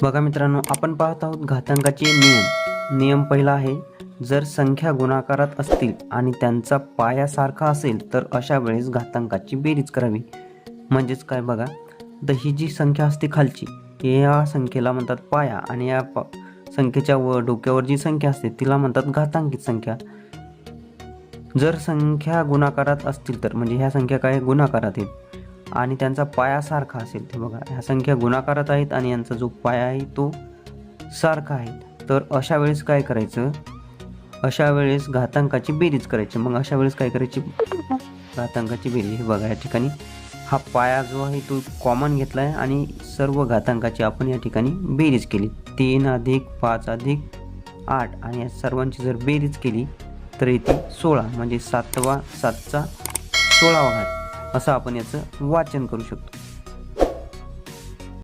बघा मित्रांनो, आपण पाहत आहोत घातांकाचे नियम पहिला आहे, जर संख्या गुणाकारात असतील आणि त्यांचा पाया सारखा असेल तर अशा वेळेस घातांकाची बेरीज करावी. म्हणजेच काय बघा, तर ही जी संख्या असते खालची, या संख्येला म्हणतात पाया आणि या संख्येच्या डोक्यावर जी संख्या असते तिला म्हणतात घातांकित संख्या. जर संख्या गुणाकारात असतील तर म्हणजे ह्या संख्या काय गुणाकारात आहेत आणि त्यांचा पाया सारखा असेल, ते बघा ह्या संख्या गुणाकारात आहेत आणि यांचा जो पाया आहे तो सारखा आहे, तर अशा वेळेस काय करायचं, अशा वेळेस घातांकाची बेरीज करायची. मग अशा वेळेस काय करायची, घातांकाची बेरीज. हे बघा या ठिकाणी हा पाया जो आहे तो कॉमन घेतला आहे आणि सर्व घातांकाची आपण या ठिकाणी बेरीज केली. 3 + 5 + 8 आणि या सर्वांची जर बेरीज केली तर येते 16, म्हणजे 7चा 16वा घात असं आपण याचं वाचन करू शकतो.